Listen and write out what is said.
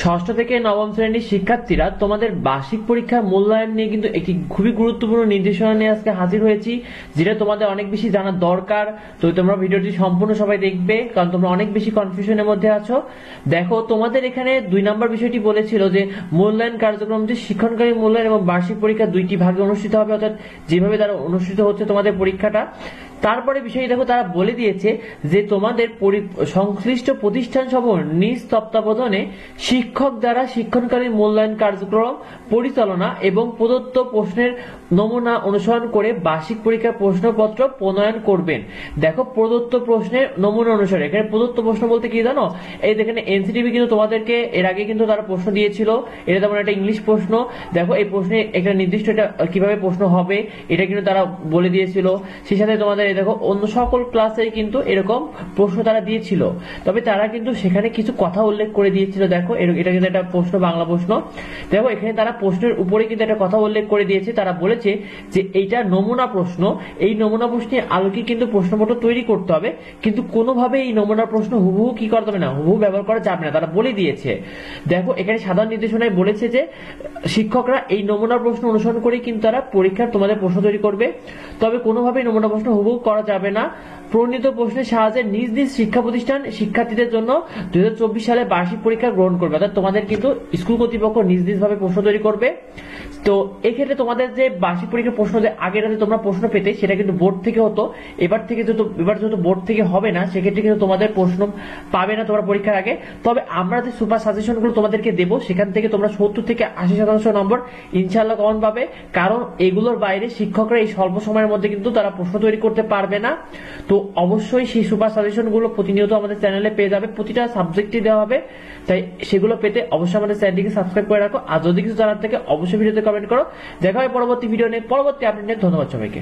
ষষ্ঠ থেকে নবম শ্রেণীর শিক্ষার্থীরা তোমাদের বার্ষিক পরীক্ষার মূল্যায়ন নিয়ে কিন্তু একটি খুবই গুরুত্বপূর্ণ নির্দেশনা নিয়ে আজকে হাজির হয়েছি, যেটা তোমাদের অনেক বেশি জানার দরকার। তো তোমরা ভিডিওটি সম্পূর্ণ সবাই দেখবে, কারণ তোমরা অনেক বেশি কনফিউশনের মধ্যে আছো। দেখো, তোমাদের এখানে 2 নম্বর বিষয়টি বলেছিল যে মূল্যায়ন কার্যক্রমটি শিক্ষণকালীন মূল্যায়ন এবং বার্ষিক পরীক্ষা দুইটি ভাগে অনুষ্ঠিত হবে, অর্থাৎ যেভাবে তারা অনুষ্ঠিত হচ্ছে তোমাদের পরীক্ষাটা। তারপরে বিষয়টি দেখো, তারা বলে দিয়েছে যে তোমাদের সংশ্লিষ্ট প্রতিষ্ঠান সমূহ নিজ তত্ত্বাবধানে শিক্ষক দ্বারা শিক্ষণকালীন মূল্যায়ন কার্যক্রম পরিচালনা এবং প্রদত্ত প্রশ্নের নমুনা অনুসরণ করে বার্ষিক পরীক্ষার প্রশ্নপত্র প্রণয়ন করবেন। দেখো, প্রদত্ত প্রশ্নের নমুনা অনুসারে, এখানে প্রদত্ত প্রশ্ন বলতে কি জানো, এই দেখেন এনসিটিভি কিন্তু তোমাদেরকে এর আগে কিন্তু তারা প্রশ্ন দিয়েছিল। এটা তেমন একটা ইংলিশ প্রশ্ন। দেখো, এই প্রশ্নে একটা নির্দিষ্ট এটা কিভাবে প্রশ্ন হবে এটা কিন্তু তারা বলে দিয়েছিল। সেই সাথে তোমাদের দেখো অন্য সকল ক্লাসে কিন্তু এরকম প্রশ্ন তারা দিয়েছিল, তবে তারা কিন্তু সেখানে কিছু কথা উল্লেখ করে দিয়েছিল। দেখো, এটা কিন্তু একটা প্রশ্ন, বাংলা প্রশ্ন। দেখো, এখানে তারা প্রশ্নের উপরে কিন্তু একটা কথা উল্লেখ করে দিয়েছে। তারা বলেছে যে এইটা নমুনা প্রশ্ন, এই নমুনা প্রশ্নের আলোকে কিন্তু প্রশ্নপত্র তৈরি করতে হবে, কিন্তু কোনোভাবে এই নমুনা প্রশ্ন হুবহু কি করতে হবে না, হুবহু ব্যবহার করা যাবে না, তারা বলে দিয়েছে। দেখো, এখানে সাধারণ নির্দেশনায় বলেছে যে শিক্ষকরা এই নমুনা প্রশ্ন অনুসরণ করে কিন্তু তারা পরীক্ষার তোমাদের প্রশ্ন তৈরি করবে, তবে কোনোভাবেই নমুনা প্রশ্ন হুবহু করা যাবে না। প্রণীত প্রশ্নের সাহায্যে নিজ নিজ শিক্ষা প্রতিষ্ঠান শিক্ষার্থীদের জন্য 2024 সালে বার্ষিক পরীক্ষা গ্রহণ করবে, অর্থাৎ তোমাদের কিন্তু স্কুল কর্তৃপক্ষ নিজ নিজ ভাবে প্রশ্ন তৈরি করবে। তো এক্ষেত্রে তোমাদের যে বার্ষিক পরীক্ষার প্রশ্ন যে আগের তোমরা প্রশ্ন পেতে, সেটা কিন্তু বোর্ড থেকে হতো। এবার যেহেতু বোর্ড থেকে হবে না, সেক্ষেত্রে কিন্তু তোমাদের প্রশ্ন পাবে না তোমরা পরীক্ষার আগে। তবে আমরা যে সুপার সাজেশন গুলো তোমাদেরকে দেবো, সেখান থেকে তোমরা 70 থেকে 80% নম্বর ইনশাআল্লাহ কমন পাবে, কারণ এগুলোর বাইরে শিক্ষকরা এই স্বল্প সময়ের মধ্যে কিন্তু তারা প্রশ্ন তৈরি করতে পারবে না। তো অবশ্যই সেই সুপার সাজেশন গুলো প্রতিনিয়ত আমাদের চ্যানেলে পেয়ে যাবে, প্রতিটা সাবজেক্টই দেওয়া হবে। তাই সেগুলো পেতে অবশ্যই আমাদের চ্যানেলটিকে সাবস্ক্রাইব করে রাখো। আর যদি কিছু জানার থাকে অবশ্যই ভিডিওতে কমেন্ট করো। দেখা হয় পরবর্তী ভিডিও নিয়ে, পরবর্তী আপডেট নিয়ে। ধন্যবাদ সবাইকে।